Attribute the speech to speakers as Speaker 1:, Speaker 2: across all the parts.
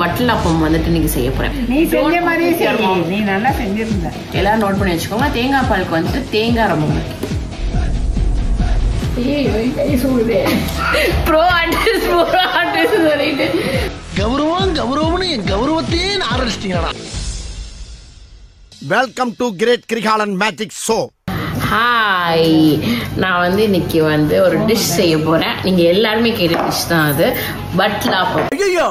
Speaker 1: வட்டலாப்பம் வந்துட்டு நீங்க செய்ய போறேன்.
Speaker 2: நீ செஞ்ச மாதிரியே செய்ய, நீ நல்லா செஞ்சிருந்த.
Speaker 1: எல்லாரும் நோட் பண்ணி வச்சுக்கோங்க. தேங்காய் பாலுக்கு வந்துட்டு தேங்காய் ரொம்ப முக்கியம்.
Speaker 3: கௌரவம் கௌரவம்னு என் கௌரவத்தையே ஆரம்பிச்சிட்டீங்களா. Welcome to great Kirikalan magic show.
Speaker 1: Hi, நான் வந்து இன்னைக்கு வந்து ஒரு டிஷ் செய்ய போறேன். நீங்க எல்லாருமே கேட்ட டிஷ் தான் அது, வட்டலாப்பம்.
Speaker 3: ஐயோ,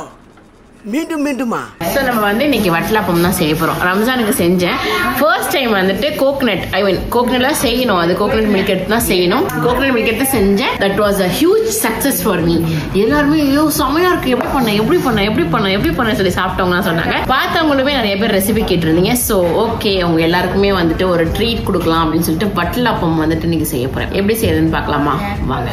Speaker 3: மீண்டும் மீண்டுமா?
Speaker 1: ஸோ நம்ம வந்து இன்னைக்கு வட்டலாப்பம் தான் செய்ய போறோம். ரம்ஜானுக்கு செஞ்சேன். ஃபர்ஸ்ட் டைம் வந்துட்டு கோகனட்லாம் செய்யணும். அது கோகனட் மில்க் எடுத்து தான் செய்யணும். கோகனட் மில்க் எடுத்து செஞ்சேன். That was a huge success for me. எல்லாருமே ஐயோ செமையா இருக்கு, எப்படி பண்ண சொல்லி சாப்பிட்டவங்க சொன்னாங்க. பார்த்தவங்களுமே நிறைய பேர் ரெசிபி கேட்டிருந்தீங்க. ஸோ ஓகே, உங்க எல்லாருக்குமே வந்துட்டு ஒரு ட்ரீட் கொடுக்கலாம் அப்படின்னு சொல்லிட்டு வட்டலாப்பம் வந்துட்டு இன்னைக்கு செய்ய போறேன். எப்படி செய்யறதுன்னு பார்க்கலாமா வாங்க.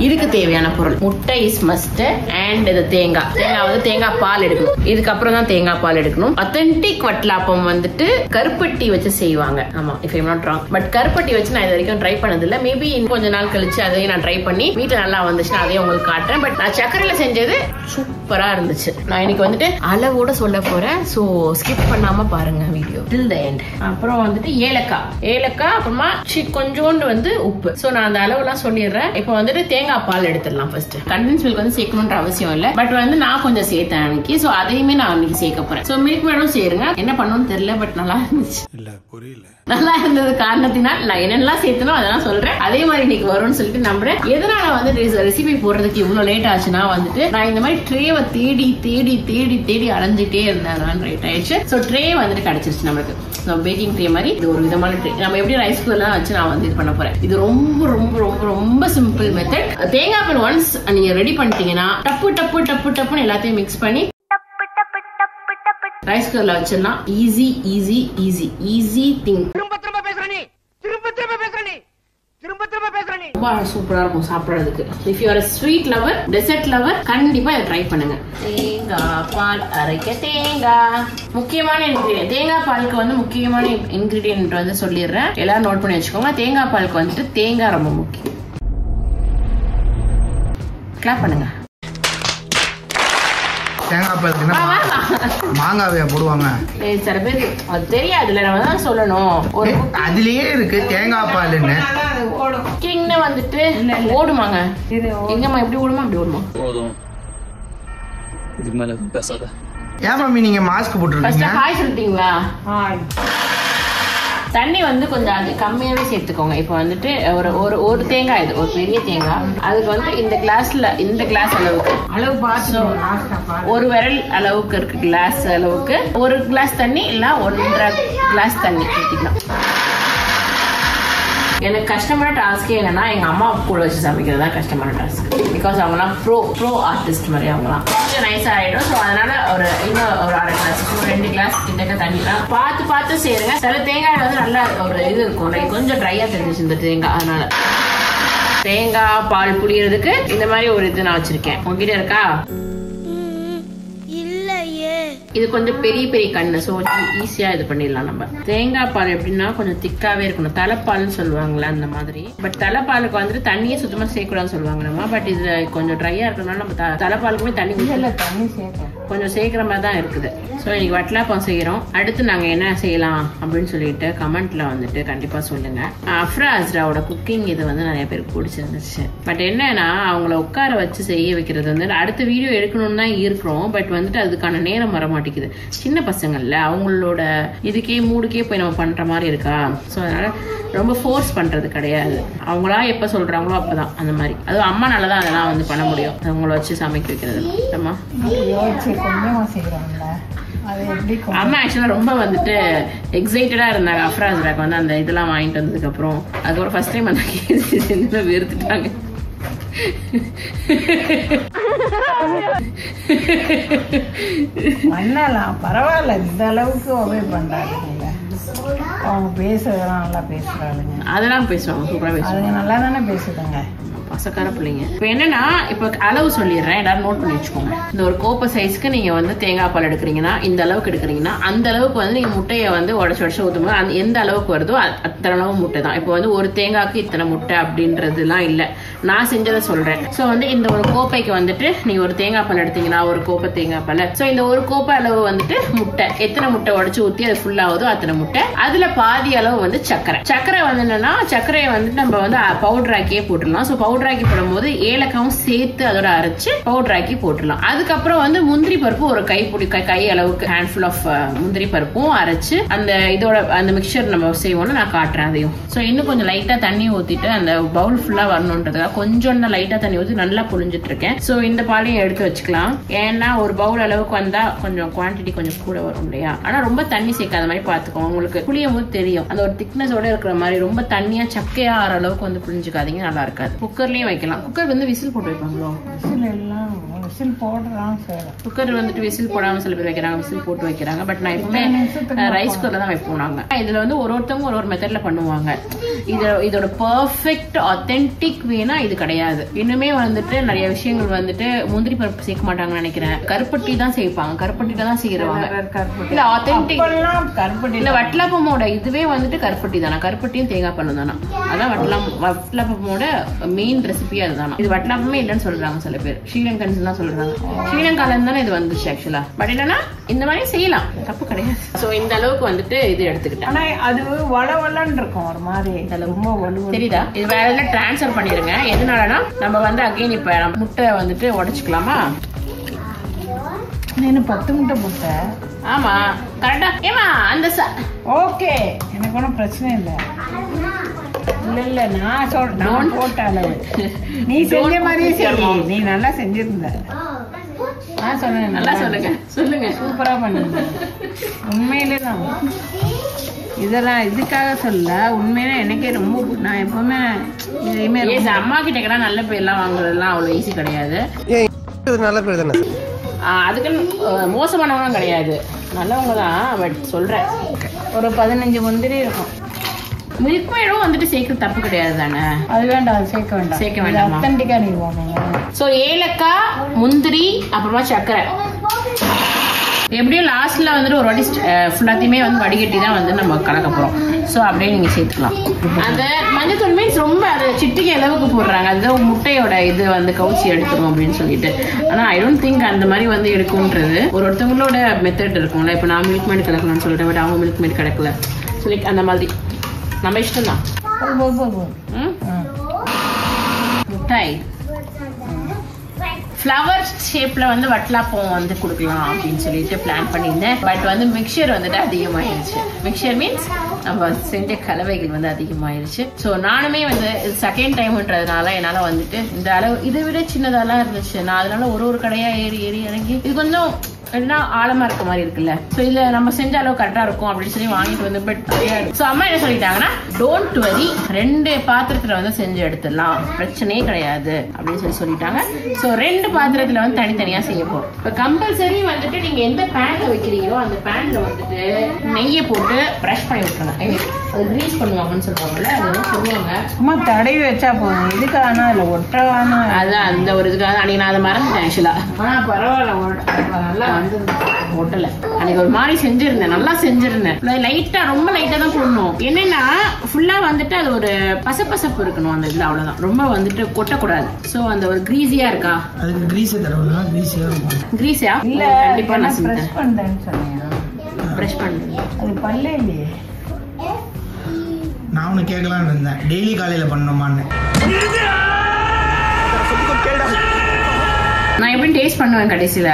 Speaker 1: இதுக்கு தேவையான பொருள் முட்டை இஸ் மஸ்ட் அண்ட் இது தேங்காய் வந்து தேங்காய் பால் எடுக்கணும். இதுக்கப்புறம் தான் தேங்காய் பால் எடுக்கணும். அத்தன்டிக் வட்டலாப்பம் வந்துட்டு கருப்பட்டி வச்சு செய்வாங்க. ஆமா, if I am not wrong. But கருப்பட்டி வச்சு நான் இது வரைக்கும் ட்ரை பண்ணது இல்ல. மேபி கொஞ்ச நாள் கழிச்சு அதையும் நான் ட்ரை பண்ணி வீட்டுல நல்லா வந்துச்சுன்னா அதையும் உங்களுக்கு காட்டுறேன். பட் நான் சக்கரையில செஞ்சது சூப்பரா இருந்துச்சு. நான் இன்னைக்கு வந்துட்டு அளவோட சொல்ல போறேன். சோ ஸ்கிப் பண்ணாம பாருங்க வீடியோ டில் தி எண்ட். அப்புறம் வந்துட்டு ஏலக்காய் அப்புறமா கொஞ்சோண்டு வந்து உப்பு. சோ நான் அந்த அளவுலாம் சொல்லிடுறேன். இப்போ வந்துட்டு தேங்காய் பால் எடுத்துடலாம். ஃபர்ஸ்ட் கண்டென்ஸ் மில்க் வந்து சேர்க்கணும்ன்ற அவசியம் இல்ல. பட் வந்து நான் கொஞ்சம் சேர்த்தேன் அன்னைக்கு. சோ அதையுமே நான் அன்னைக்கு சேர்க்க போறேன். சோ மில்க் மேடும் சேருங்க. என்ன பண்ணணும்னு தெரியல, பட் நல்லா இருந்துச்சு.
Speaker 3: இல்ல புரியல.
Speaker 1: நல்லா இருந்தது காரணத்தினால் நான் என்னெல்லாம் சேர்த்தனோ அதெல்லாம் சொல்றேன். அதே மாதிரி இன்னைக்கு வரும்னு சொல்லிட்டு நம்புறேன். எதனால வந்து ரெசிபி போடுறதுக்கு இவ்வளவு லேட் ஆச்சுன்னா வந்துட்டு நான் இந்த மாதிரி ட்ரேவை தேடி அலைஞ்சிட்டே இருந்தேன். ரைட் ஆயிடுச்சு. சோ ட்ரே வந்துட்டு கிடைச்சிருச்சு நம்மளுக்கு. பேக்கிங் ட்ரே மாதிரி இது ஒரு விதமான ட்ரே. நம்ம எப்படி ரைஸ் குக்கர்லாம் வச்சு நான் வந்து இது பண்ண போறேன். இது ரொம்ப ரொம்ப ரொம்ப ரொம்ப சிம்பிள் மெத்தட். தேங்காய் பால் ஒன்ஸ் நீங்க ரெடி பண்ணிட்டீங்கன்னா டப்புன்னு எல்லாத்தையும் மிக்ஸ் பண்ணி ரைஸ் குக்கர்ல வச்சிடலாம். Easy thing. திரும்ப பேசுற நீ ரொம்ப சூப்பரா இருக்கும் சாப்பிடுறதுக்கு. If you are a sweet lover, dessert lover, கண்டிப்பா இதை ட்ரை பண்ணுங்க. தேங்காய் பால் அரைக்க தேங்காய் முக்கியமான இன்கிரீடியன்ட். தேங்காய் பாலுக்கு வந்து முக்கியமான இன்கிரீடியன்ட் வந்து சொல்லிடுறேன். எல்லாரும் நோட் பண்ணி வச்சுக்கோங்க. தேங்காய் பாலுக்கு வந்துட்டு தேங்காய் ரொம்ப முக்கியம். கிளாப் பண்ணுங்க.
Speaker 4: தேங்காய் பாலுக்கு மாங்காவையா போடுவாங்க?
Speaker 1: சில பேருக்கு அது தெரியாதுல்ல, நம்ம தான் சொல்லணும். ஒரு
Speaker 4: அதுலயே இருக்கு தேங்காய் பாலுன்னு.
Speaker 1: கிங்னு வந்துட்டு ஓடுமாங்க. எங்கம்மா எப்படி ஓடுமா அப்படி ஓடுமா?
Speaker 5: இதுக்கு மேல பேசாத.
Speaker 4: ஏன் மம்மி நீங்க மாஸ்க் போட்டுருக்கீங்க?
Speaker 1: ஹாய் சொல்லிட்டீங்களா? தண்ணி வந்து கொஞ்சம் அது கம்மியாவே சேர்த்துக்கோங்க. இப்போ வந்துட்டு ஒரு தேங்காய், இது ஒரு பெரிய தேங்காய். அதுக்கு வந்து இந்த கிளாஸ் அளவுக்கு
Speaker 2: அளவு பார்த்து
Speaker 1: ஒரு விரல் அளவுக்கு இருக்கு. கிளாஸ் அளவுக்கு ஒரு கிளாஸ் தண்ணி இல்ல 1.5 கிளாஸ் தண்ணி ஊற்றிக்கலாம். எனக்கு கஷ்டமான டாஸ்கே என்னன்னா எங்க அம்மா கூட வச்சு சமைக்கிறது தான் கஷ்டமான டாஸ்க். பிகாஸ் அவங்கலாம் ப்ரோ ஆர்டிஸ்ட் மாதிரி அவங்கலாம் கொஞ்சம் நைஸா ஆயிடும். ஸோ அதனால இன்னும் ஒரு 1/2 கிளாஸ் 2 கிளாஸ் கிட்டக்க தண்ணிலாம் பார்த்து சேருங்க. சில தேங்காய் வந்து நல்லா ஒரு இது இருக்கும், கொஞ்சம் ட்ரையா தெரிஞ்சிச்சு இந்த தேங்காய். அதனால தேங்காய் பால் புளியறதுக்கு இந்த மாதிரி ஒரு இது நான் வச்சிருக்கேன். உங்ககிட்ட இருக்கா? இது கொஞ்சம் பெரிய கண்ணு. ஸோ ஈஸியா இது பண்ணிடலாம். நம்ம தேங்காய் பால் எப்படின்னா கொஞ்சம் திக்காவே இருக்கணும். தலைப்பால்னு சொல்லுவாங்களா அந்த மாதிரி. பட் தலைப்பாலுக்கு வந்துட்டு தண்ணியே சுத்தமா சேர்க்கூடாதுன்னு சொல்லுவாங்க நம்ம. பட் இது கொஞ்சம் ட்ரையா இருக்கனால நம்ம தலைப்பாலுக்குமே தண்ணி கொஞ்சம் சேர்க்கிற மாதிரி தான் இருக்குது. ஸோ இன்னைக்கு வட்டலாப்பம் செய்யறோம். அடுத்து நாங்க என்ன செய்யலாம் அப்படின்னு சொல்லிட்டு கமெண்ட்ல வந்துட்டு கண்டிப்பா சொல்லுங்க. அஃப்ரா அஸ்ராவோட குக்கிங் இது வந்து நிறைய பேருக்கு பிடிச்சிருந்துச்சு. பட் என்னன்னா அவங்கள உட்கார வச்சு செய்ய வைக்கிறது வந்து அடுத்த வீடியோ எடுக்கணும்னு தான் இருக்கிறோம். பட் வந்துட்டு அதுக்கான நேரம் வர மாட்டேங்குது. சின்ன பசங்கள்ல அவங்களோட இதுக்கே மூடுக்கே போய் நம்ம பண்ற மாதிரி இருக்கா. ஸோ அதனால ரொம்ப ஃபோர்ஸ் பண்றது கிடையாது. அவங்களா எப்ப சொல்றாங்களோ அப்பதான் அந்த மாதிரி. அதுவும் அம்மானாலதான் அதெல்லாம் வந்து பண்ண முடியும். அவங்கள வச்சு சமைக்க வைக்கிறது. அம்மா அம்மா ஆக்சுவலா ரொம்ப வந்துட்டு எக்ஸைட்டடா இருந்தாங்க. அஃப்ரா அஸ்ராக்கு வந்து அந்த இதெல்லாம் வாங்கிட்டு வந்ததுக்கு அப்புறம் அதுக்கப்புறம் ஃபர்ஸ்ட் டைம் அந்த செஞ்சு வெறுத்துட்டாங்க.
Speaker 2: பண்ணலாம், பரவாயில்ல. இந்த அளவுக்கு ஒபே பண்றாங்க. அவங்க பேசுறதெல்லாம் நல்லா பேசுறாளுங்க.
Speaker 1: அதெல்லாம் பேசுவாங்க, சூப்பரா பேசுவாங்க.
Speaker 2: அதுங்க நல்லா தானே பேசுதுங்க.
Speaker 1: பசக்கார பிள்ளைங்க. இப்போ என்னன்னா, இப்போ அளவு சொல்லிடுறேன், எல்லாரும் நோட் பண்ணி வச்சுக்கோங்க. இந்த ஒரு கோப்பை சைஸ்க்கு நீங்க வந்து தேங்காய் பால் எடுக்கிறீங்கன்னா, இந்த அளவுக்கு எடுக்கிறீங்கன்னா, அந்த அளவுக்கு வந்து நீங்க முட்டையை வந்து உடச்சு ஊற்றும் போது எந்த அளவுக்கு வருதோ அத்தனை அளவு முட்டை தான். இப்போ வந்து ஒரு தேங்காய்க்கு இத்தனை முட்டை அப்படின்றதுலாம் இல்லை, நான் செஞ்சதை சொல்றேன். ஸோ வந்து இந்த ஒரு கோப்பைக்கு வந்துட்டு நீங்க ஒரு தேங்காய் பால் எடுத்தீங்கன்னா, ஒரு கோப்பை தேங்காய் பால், ஸோ இந்த ஒரு கோப்பை அளவு வந்துட்டு முட்டை, எத்தனை முட்டை உடச்சு ஊற்றி அது ஃபுல் ஆகுதோ அத்தனை முட்டை. அதுல பாதி அளவு வந்து சர்க்கரை வந்து என்னன்னா, சர்க்கரையை வந்துட்டு நம்ம வந்து பவுடர் ஆக்கியே போட்டுடலாம். ஸோ பவுடர் ஆக்கி போடும்போது ஏலக்காவும் சேர்த்து அதோட அரைச்சு பவுடர் ஆக்கி போட்டுடலாம். அதுக்கப்புறம் வந்து முந்திரி பருப்பு ஒரு கை அளவுக்கு ஹேண்ட்ஃபுல் ஆஃப் முந்திரி பருப்பும் அரைச்சு அந்த இதோட அந்த மிக்சர் நம்ம செய்வோம்னு நான் காட்டுறேன் அதையும். ஸோ இன்னும் கொஞ்சம் லைட்டா தண்ணி ஊத்திட்டு அந்த பவுல் ஃபுல்லா வரணுன்றதுக்காக கொஞ்சம் லைட்டா தண்ணி ஊற்றி நல்லா புழிஞ்சிட்டு இருக்கேன். ஸோ இந்த பாலையும் எடுத்து வச்சுக்கலாம். ஏன்னா ஒரு பவுல் அளவுக்கு வந்தா கொஞ்சம் குவான்டிட்டி கொஞ்சம் கூட வரும் இல்லையா. ஆனா ரொம்ப தண்ணி சேர்க்காத மாதிரி பாத்துக்கோங்க. உங்களுக்கு புளியும் போது தெரியும் அந்த ஒரு திக்னஸோட இருக்கிற மாதிரி. ரொம்ப தண்ணியா சக்கையா ஆற அளவுக்கு வந்து புழிஞ்சுக்காதீங்க, நல்லா இருக்காது. குக்கர்லயும் வைக்கலாம். குக்கர் வந்து விசில் போட்டு வைப்பாங்களோ?
Speaker 2: விசில் போடுறான்.
Speaker 1: குக்கர் வந்துட்டு விசில் போடாம சில பேர் வைக்கிறாங்க, விசில் போட்டு வைக்கிறாங்க. பட் நான் எப்பவுமே ரைஸ் குக்கர்ல தான் வைப்போம் நாங்க. இதுல வந்து ஒருத்தவங்க ஒரு மெத்தட்ல பண்ணுவாங்க. இதோட பெர்ஃபெக்ட் ஆத்தென்டிக் வேனா இது கிடையாது. இன்னுமே வந்துட்டு நிறைய விஷயங்கள் வந்துட்டு முந்திரி பருப்பு சேர்க்க மாட்டாங்கன்னு நினைக்கிறேன். கருப்பட்டி தான் சேர்ப்பாங்க, கருப்பட்டில தான் செய்யறவாங்க. இல்ல ஆத்தென்டிக் கருப்பட்டி இல்ல. வட்டலாப்பமோட இதுவே வந்துட்டு கருப்பட்டி தானா? கருப்பட்டியும் தேங்காய் பாலும் தானா? அதான் வட்டலாப்பமோட மெயின் ரெசிபி அதுதானா? இது வட்டலாப்பமே இல்லைன்னு சொல்றாங்க சில பேர். ஸ்ரீலங்கன்ஸ் தான் சொல்றாங்க. ஸ்ரீலங்கால இருந்து தானே இது வந்துச்சு ஆக்சுவலா. பட் என்னன்னா இந்த மாதிரி செய்யலாம், தப்பு கிடையாது. சோ இந்த அளவுக்கு வந்துட்டு இது எடுத்துக்கிட்டேன்.
Speaker 2: ஆனா அது வளவலன்னு இருக்கும் ஒரு மாதிரி. ரொம்ப வலுவலு
Speaker 1: தெரியுதா? இது வேற எல்லாம் டிரான்ஸ்ஃபர் பண்ணிருங்க. எதனாலனா நம்ம வந்து அகைன் இப்ப முட்டை வந்துட்டு உடைச்சுக்கலாமா?
Speaker 2: 10 முட்டை போட்ட.
Speaker 1: ஆமா கரெக்டா. ஏமா அந்த
Speaker 2: ஓகே, எனக்கு ஒன்றும் பிரச்சனை இல்லை. இல்ல நான் சொல்றேன் போட்ட அளவு. நீ செஞ்ச மாதிரியே சரி, நீ நல்லா செஞ்சிருந்த. நான் சொன்னேன்
Speaker 1: நல்லா சொல்லுங்க சொல்லுங்க.
Speaker 2: சூப்பரா பண்ணுங்க. உண்மையிலே தான் இதெல்லாம் இதுக்காக சொல்ல, உண்மையிலே எனக்கே ரொம்ப நான் எப்பவுமே இதையுமே
Speaker 1: அம்மா கிட்ட கூட நல்ல பேர்லாம் வாங்குறதுலாம் அவ்வளவு ஈஸி கிடையாது.
Speaker 3: நல்ல பேர் தானே.
Speaker 1: அதுக்கு மோசமானவங்க கிடையாது, நல்லவங்க தான். பட் சொல்றேன்
Speaker 2: ஒரு 15 முந்திரி இருக்கும்.
Speaker 1: மில்க் மேடும் வந்துட்டு சேர்க்க தப்பு கிடையாது தானே?
Speaker 2: அது வேண்டாம், அது சேர்க்க வேண்டாம். அத்தன்டிக்கா நீ வாங்க.
Speaker 1: ஸோ ஏலக்காய், முந்திரி, அப்புறமா சர்க்கரை. எப்படியும் லாஸ்ட்ல வந்துட்டு ஒரு வாட்டி ஃபுல்லாத்தையுமே வந்து வடிகட்டி தான் வந்து நம்ம கலக்க போறோம். ஸோ அப்படியே நீங்க சேர்த்துக்கலாம். அந்த மஞ்சத்தூள் மீன்ஸ் ரொம்ப அது சிட்டிக்கு அளவுக்கு போடுறாங்க. அது முட்டையோட இது வந்து கவுச்சி எடுத்துரும் அப்படின்னு சொல்லிட்டு. ஆனா ஐ டோன்ட் திங்க் அந்த மாதிரி வந்து எடுக்கும்ன்றது ஒருத்தவங்களோட மெத்தட் இருக்கும்ல. இப்போ நான் மில்க் மேட் கலக்கலாம்னு சொல்லிட்டேன், பட் அவங்க மில்க் மேட் கிடைக்கல. ஸோ லைக் அந்த மாதிரி நம்ம இஷ்டம் தான். முட்டாய் ஃப்ளவர் ஷேப்ல வந்து வட்டலாப்பம் வந்து கொடுக்கலாம் அப்படின்னு சொல்லிட்டு பிளான் பண்ணியிருந்தேன். பட் வந்து மிக்சர் வந்துட்டு அதிகமாயிருச்சு. மிக்சர் மீன்ஸ் நம்ம செஞ்ச கலவைகள் வந்து அதிகமாயிருச்சு. ஸோ நானுமே வந்து செகண்ட் டைம்ன்றதுனால என்னால வந்துட்டு இந்த அளவு இதை விட சின்னதாலாம் இருந்துச்சு. நான் அதனால ஒரு கடையா ஏறி இறங்கி இது கொஞ்சம் எப்படின்னா ஆழமா இருக்க மாதிரி இருக்குல்ல. சோ இதுல நம்ம செஞ்ச அளவு கரெக்டா இருக்கும் அப்படின்னு சொல்லி வாங்கிட்டு வந்து. பட் சோ அம்மா என்ன சொல்லிட்டாங்கன்னா, டோன்ட் வரி, 2 பாத்திரத்துல வந்து செஞ்சு எடுத்துடலாம், பிரச்சனையே கிடையாது அப்படின்னு சொல்லிட்டாங்க. சோ 2 பாத்திரத்துல வந்து தனித்தனியா செய்ய போறோம். இப்ப கம்பல்சரி வந்துட்டு நீங்க எந்த பேன்ல வைக்கிறீங்களோ அந்த பேன்ல வந்துட்டு நெய்யை போட்டு பிரஷ் பண்ணி விட்டுருங்க. அது கிரீஸ் பண்ணுவாங்கன்னு சொல்லுவாங்கல்ல, அது வந்து சொல்லுவாங்க.
Speaker 2: சும்மா தடவி வச்சா போதும். இதுக்கான இல்ல ஒட்டவான
Speaker 1: அதான் அந்த ஒரு இதுக்காக அன்னைக்கு நான் அதை மறந்துட்டேன் ஆக்சுவலா. ஆனா பரவாயில்ல, நல்லா வந்து ஒட்டல. அன்னைக்கு ஒரு மாதிரி செஞ்சிருந்தேன், நல்லா செஞ்சிருந்தேன். லைட்டா ரொம்ப லைட்டா தான் போடணும். என்னன்னா ஃபுல்லா வந்துட்டு அது ஒரு பசப்பசப்பு இருக்கணும் அந்த இதுல, அவ்வளவுதான். ரொம்ப வந்துட்டு கொட்டக்கூடாது. சோ அந்த ஒரு கிரீஸியா இருக்கா,
Speaker 4: அதுக்கு கிரீஸ் தரவா? கிரீஸியா இருக்கும்.
Speaker 1: கிரீஸியா
Speaker 2: இல்ல,
Speaker 1: கண்டிப்பா நான்
Speaker 2: பிரஷ் பண்றேன்னு சொன்னேன்.
Speaker 1: பிரஷ் பண்றேன்.
Speaker 2: அது பல்லே இல்லையே.
Speaker 4: நான் ஒன்று கேட்கலான்னு இருந்தேன், டெய்லி காலையில் பண்ணணுமான்னு.
Speaker 1: நான் எப்படி டேஸ்ட் பண்ணுவேன் கடைசியில.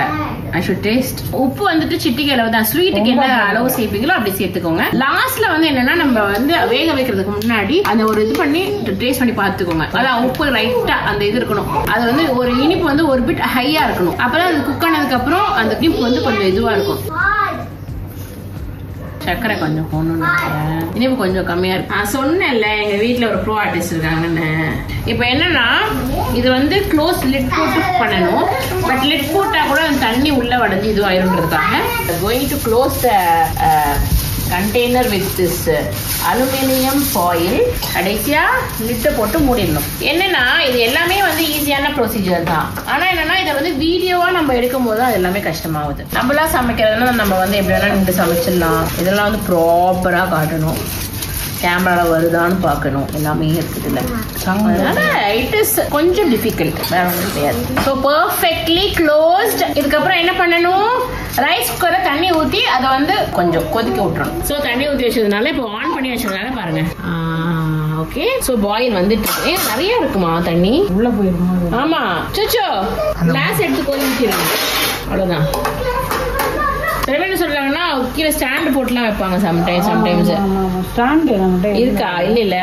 Speaker 1: I should taste. உப்பு வந்துட்டு சிட்டிகை அளவு தான். ஸ்வீட்டுக்கு என்ன அளவு சேர்ப்பீங்களோ அப்படி சேர்த்துக்கோங்க. லாஸ்ட்ல வந்து என்னன்னா நம்ம வந்து வேக வைக்கிறதுக்கு முன்னாடி அந்த ஒரு இது பண்ணி டேஸ்ட் பண்ணி பார்த்துக்கோங்க. அதான் உப்பு ரைட்டா அந்த இது இருக்கணும். அது வந்து ஒரு இனிப்பு வந்து ஒரு பிட் ஹையா இருக்கணும். அப்பதான் அது குக் ஆனதுக்கு அப்புறம் அந்த இனிப்பு வந்து கொஞ்சம் இதுவா இருக்கும். சக்கரை கொஞ்சம் போடணும்னு நினைக்கிறேன், இனிப்பு கொஞ்சம் கம்மியா இருக்கு. நான் சொன்னேன்ல எங்க வீட்டுல ஒரு ப்ரோ ஆர்டிஸ்ட் இருக்காங்கன்னு. இப்ப என்னன்னா இது வந்து க்ளோஸ் லிட் போட்டு பண்ணணும். பட் லிட் போட்டா கூட அந்த தண்ணி உள்ள வடைஞ்சு இதுவாயிருன்றதுக்காக going to close the container with this aluminium foil. கடைசியா லிட்டை போட்டு மூடிடணும். என்னன்னா இது எல்லாமே வந்து ஈஸியான ப்ரொசீஜர் தான். ஆனா என்னன்னா இதை வந்து வீடியோவா நம்ம எடுக்கும் போது அது எல்லாமே கஷ்டமாகுது. நம்மளா சமைக்கிறதுனா நம்ம வந்து எப்படி வேணா நின்று சமைச்சிடலாம். இதெல்லாம் வந்து ப்ராப்பரா காட்டணும், கேமரால வருதான்னு பார்க்கணும், எல்லாமே இருக்குதுல்ல. அதனால இட் இஸ் கொஞ்சம் டிஃபிகல்ட், வேற ஒன்றும் கிடையாது. So perfectly closed. இதுக்கப்புறம் என்ன பண்ணணும், ரைஸ் குக்கரை தண்ணி ஊற்றி அதை வந்து கொஞ்சம் கொதிக்க விட்டுறணும். ஸோ தண்ணி ஊற்றி வச்சதுனால இப்போ ஆன் பண்ணி வச்சதுனால பாருங்க. ஓகே, ஸோ பாயில் வந்துட்டு இருக்கு. நிறைய இருக்குமா தண்ணி
Speaker 2: உள்ள போயிருமா?
Speaker 1: ஆமா, சுச்சோ கிளாஸ் எடுத்து கொதிக்கிறேன். அவ்வளோதான். சில பேர் சொல்றாங்கன்னா கீழே ஸ்டாண்ட் போட்டுலாம் வைப்பாங்க. சம்டைம்ஸ் இருக்கா? இல்ல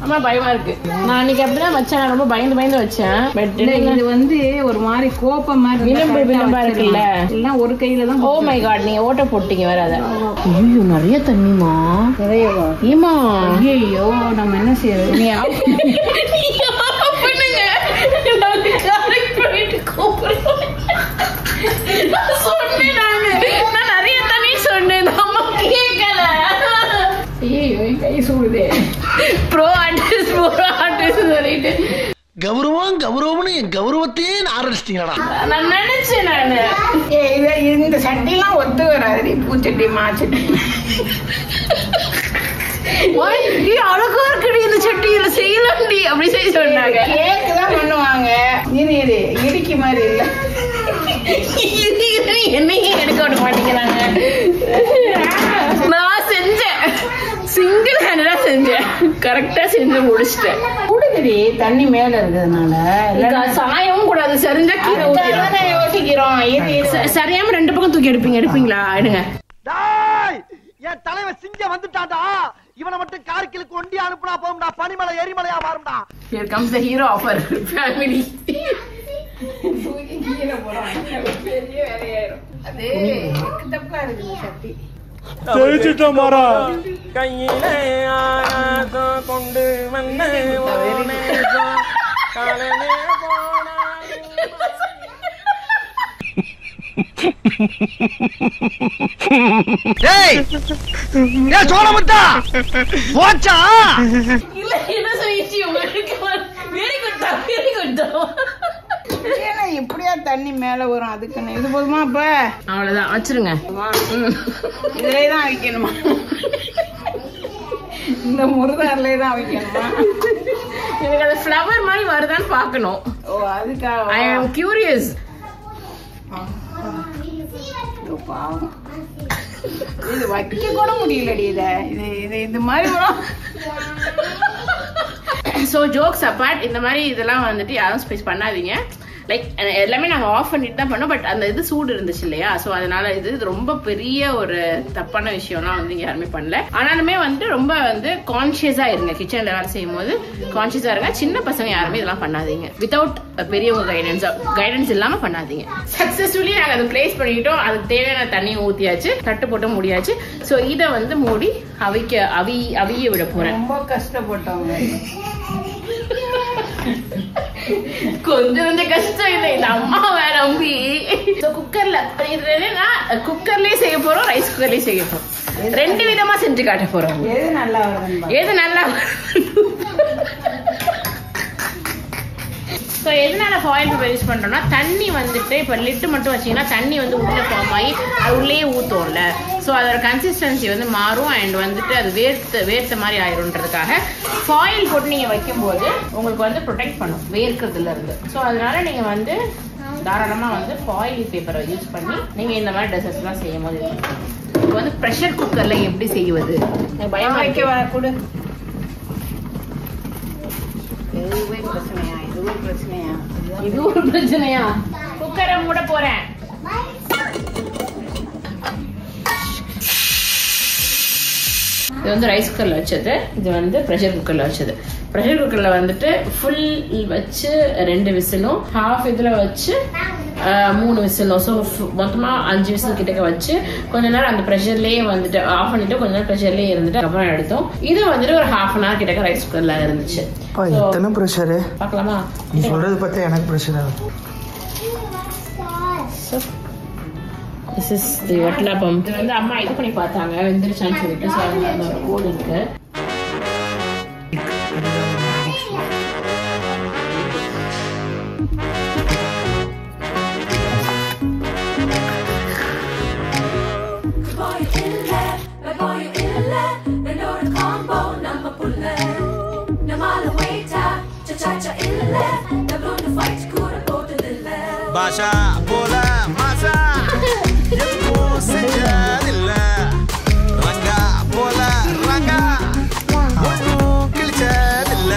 Speaker 1: ஆமா, பயமா இருக்கு. நான் அன்னைக்கு அப்படிதான் வச்சேன். ரொம்ப பயந்து வச்சேன். பட்
Speaker 2: இது வந்து ஒரு மாதிரி கோப்ப மாதிரி
Speaker 1: விளம்பா இருக்குல்ல,
Speaker 2: எல்லாம் ஒரு கையில தான்.
Speaker 1: ஓ மை காட், நீங்க ஓட்ட போட்டீங்க வேற. அத ஐயோ நிறைய தண்ணிமா. ஏமா
Speaker 2: ஐயோ, நம்ம என்ன செய்யறது? நீ
Speaker 1: பண்ணுங்க. நான் நிறைய தண்ணி சொன்னேன், அம்மா கேட்கல. கை சூடுதே. ப்ரோ ஆர்டிஸ்ட் சொல்லிட்டு
Speaker 3: கௌரவம்னு என் கௌரவத்தையே ஆரம்பிச்சிட்டீங்களா?
Speaker 1: நான் நினைச்சேன்.
Speaker 2: இந்த சட்டிலாம் ஒத்து வராது. பூச்சட்டி மாச்சட்டி
Speaker 1: அழகா இருக்குடி இந்த சட்டியில செய்யலாம்டி அப்படி செய்ய சொன்னாங்க.
Speaker 2: கேக்கு தான் பண்ணுவாங்க. இது இடிக்கி மாதிரி இல்ல.
Speaker 1: என்னையே எடுக்க விட மாட்டேங்கிறாங்க. நான் செஞ்சேன், சிங்கிள் ஹேண்டா செஞ்சேன், கரெக்டா செஞ்சு முடிச்சிட்டேன்.
Speaker 2: கூடுதடி தண்ணி மேல இருக்கிறதுனால
Speaker 1: சாயவும் கூடாது. சரிஞ்சா கீரை
Speaker 2: யோசிக்கிறோம்.
Speaker 1: சரியாம ரெண்டு பக்கம் தூக்கி எடுப்பீங்களா? எடுங்க.
Speaker 3: என் தலைவன் சிங்க வந்துட்டாடா. இவனை மட்டும் கார்கிலுக்கு ஒண்டி அனுப்புனா போகும்டா, பனிமலை எரிமலையா மாறும்டா.
Speaker 1: Here comes the hero of our family.
Speaker 5: கொண்டு வந்த
Speaker 3: சோழமுத்தா போச்சா?
Speaker 1: இல்ல என்ன சொல்லிச்சு உங்களுக்கு? Very good.
Speaker 2: எப்படியா தண்ணி மேல வரும்? அதுக்குன்னு இது போதுமா? அப்ப
Speaker 1: அவ்வளவுதான், வச்சிருங்க.
Speaker 2: இதுலதான் வைக்கணுமா? இந்த முருதாரிலே தான் வைக்கணுமா?
Speaker 1: எனக்கு அது ஃப்ளவர் மாதிரி வருதான்னு பாக்கணும்.
Speaker 2: ஓ, அதுக்காக
Speaker 1: ஐ ஆம் கியூரியஸ்.
Speaker 2: பாவம், இது வைக்க கூட முடியலடி. இது மாதிரி வரும்.
Speaker 1: ஸோ ஜோக்ஸ் அப்பார்ட், இந்த மாதிரி இதெல்லாம் வந்துட்டு யாரும் ஸ்பேஸ் பண்ணாதீங்க. லைக் எல்லாமே நாங்கள் ஆஃப் பண்ணிட்டு தான் பண்ணோம். பட் அந்த இது சூடு இருந்துச்சு இல்லையா, ஸோ அதனால இது ரொம்ப பெரிய ஒரு தப்பான விஷயம்லாம் வந்து யாருமே பண்ணல. ஆனாலுமே வந்துட்டு ரொம்ப வந்து கான்சியஸா இருங்க. கிச்சன்ல வேலை செய்யும் போது கான்சியஸா இருங்க. சின்ன பசங்க யாருமே இதெல்லாம் பண்ணாதீங்க. வித்தவுட் பெரியவங்க கைடன்ஸ் இல்லாம பண்ணாதீங்க. சக்சஸ்ஃபுல்லி நாங்கள் அதை பிளேஸ் பண்ணிட்டோம். அதுக்கு தேவையான தண்ணியை ஊற்றியாச்சு, தட்டு போட்டு முடியாச்சு. ஸோ இதை வந்து மூடி அவிய விட போறேன்.
Speaker 2: ரொம்ப கஷ்டப்பட்டவங்க.
Speaker 1: கொஞ்சம் கஷ்டம் இல்லை, இந்த அம்மாவை நம்பி. குக்கர்ல குக்கர்லயே செய்ய போறோம், ரைஸ் குக்கர்லயே செய்ய போறோம். ரெண்டு விதமா செஞ்சு காட்ட போறோம்.
Speaker 2: எது நல்லா
Speaker 1: ஸோ எதனால ஃபாயில் பேப்பர் யூஸ் பண்றோம்னா, தண்ணி வந்துட்டு இப்போ லிட்டு மட்டும் வச்சீங்கன்னா தண்ணி வந்து உள்ள ஃபார்ம் ஆகி அது உள்ளே ஊற்றும்ல. ஸோ அதோட கன்சிஸ்டன்சி வந்து மாறும். அண்ட் வந்துட்டு அது வேர்த்த மாதிரி ஆயிரும்ன்றதுக்காக ஃபாயில் போட்டு நீங்க வைக்கும்போது உங்களுக்கு வந்து ப்ரொடெக்ட் பண்ணும் வேர்க்கிறதுல இருந்து. ஸோ அதனால நீங்க வந்து தாராளமா வந்து ஃபாயில் பேப்பரை யூஸ் பண்ணி நீங்க இந்த மாதிரி ட்ரெஸ்ஸஸ் எல்லாம் செய்யும் போது இப்போ வந்து ப்ரெஷர் குக்கர்ல எப்படி செய்வது பயமா
Speaker 2: வைக்க கூட.
Speaker 1: இது ஒரு பிரச்சனையா? குக்கரை மூட போறேன். இது வந்து ரைஸ் குக்கர்ல வச்சது, இது வந்து ப்ரெஷர் குக்கர்ல வச்சது. ப்ரெஷர் குக்கர்ல வந்துட்டு ஃபுல் வச்சு 2 விசிலும், ஹாஃப் இதுல வச்சு 3 விசிலும். ஸோ மொத்தமா 5 விசில் கிட்டக்க வச்சு கொஞ்ச நேரம் அந்த ப்ரெஷர்லயே வந்துட்டு ஆஃப் பண்ணிட்டு கொஞ்ச நேரம் ப்ரெஷர்லயே இருந்துட்டு அப்புறம் எடுத்தோம். இது வந்துட்டு ஒரு ½ hour கிட்டக்க ரைஸ் குக்கர்ல இருந்துச்சு.
Speaker 3: எத்தனை ப்ரெஷர்
Speaker 1: பாக்கலாமா?
Speaker 3: நீ சொல்றது பார்த்தா எனக்கு ப்ரெஷர் ஆகுது.
Speaker 1: This is the watalappan. இது வந்து அம்மா இது பண்ணி பார்த்தாங்க வெந்துருச்சான்னு சொல்லிட்டு ஸோ அந்த கோடு இருக்கு.
Speaker 6: பாஷா போல மாசா எப்போ செஞ்சதில்ல ரங்கா போல ரங்கா ஒன்றும் கிழிச்சதில்ல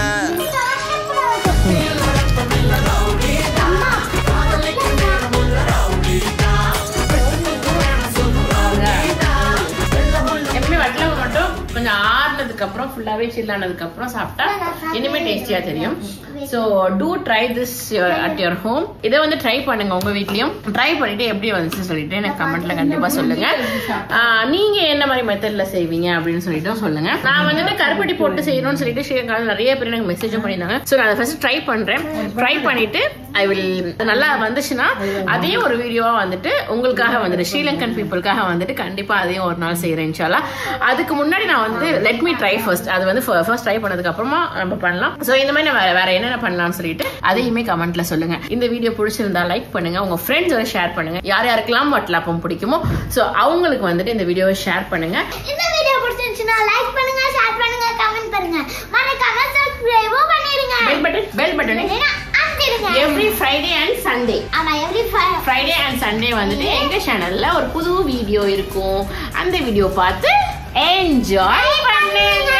Speaker 1: எப்பவுமே வட்டலாப்பம் மட்டும் கொஞ்சம் ஆறுனதுக்கு அப்புறம் ஃபுல்லாவே சில் ஆனதுக்கு அப்புறம் சாப்பிட்டா இனிமே டேஸ்டியா தெரியும். So do try this at your home. இதை வந்து ட்ரை பண்ணுங்க உங்க வீட்லயும். ட்ரை பண்ணிட்டு எப்படி வந்துச்சு சொல்லிட்டு எனக்கு கமெண்ட்ல கண்டிப்பா சொல்லுங்க. நீங்க என்ன மாதிரி மெத்தட்ல செய்வீங்க அப்படின்னு சொல்லிட்டு சொல்லுங்க. நான் வந்துட்டு கருப்பட்டி போட்டு செய்யணும்னு சொல்லிட்டு ஸ்ரீலங்கால நிறைய பேர் எனக்கு மெசேஜும் பண்ணியிருந்தாங்க. ஸோ நான் ஃபர்ஸ்ட் ட்ரை பண்றேன். ட்ரை பண்ணிட்டு ஐ வில் நல்லா வந்துச்சுன்னா அதே ஒரு வீடியோவா வந்துட்டு உங்களுக்காக வந்துட்டு ஸ்ரீலங்கன் பீப்புளுக்காக வந்துட்டு கண்டிப்பா அதையும் ஒரு நாள் செய்யறேன் இன்ஷால்லா. அதுக்கு முன்னாடி நான் வந்து லெட் மீ ட்ரை ஃபர்ஸ்ட். அது வந்து ஃபர்ஸ்ட் ட்ரை பண்ணதுக்கு அப்புறமா நம்ம பண்ணலாம். ஸோ இந்த மாதிரி நான் வேற என்ன பண்ணலாம்னு சொல்லிட்டு அதையுமே கமெண்ட்ல சொல்லுங்க. இந்த வீடியோ பிடிச்சிருந்தா லைக் பண்ணுங்க, உங்க ஃப்ரெண்ட்ஸோட ஷேர் பண்ணுங்க. யார் யாருக்கெல்லாம் வட்டலாப்பம் பிடிக்குமோ ஸோ அவங்களுக்கு வந்துட்டு இந்த வீடியோவை ஷேர் பண்ணுங்க.
Speaker 7: இந்த வீடியோ பிடிச்சிருந்துச்சுன்னா லைக் பண்ணுங்க, ஷேர் பண்ணுங்க, கமெண்ட் பண்ணுங்க, மறக்காம சப்ஸ்கிரைப் பண்ணிடுங்க.
Speaker 1: பெல் பட்டனை
Speaker 7: அழுத்திடுங்க.
Speaker 1: எவ்ரி ஃப்ரைடே அண்ட் சண்டே
Speaker 7: ஆமா எவ்ரி
Speaker 1: ஃப்ரைடே அண்ட் சண்டே வந்துட்டு எங்க சேனல்ல ஒரு புது வீடியோ இருக்கும். அந்த வீடியோ பார்த்து என்ஜாய் பண்ணுங்க.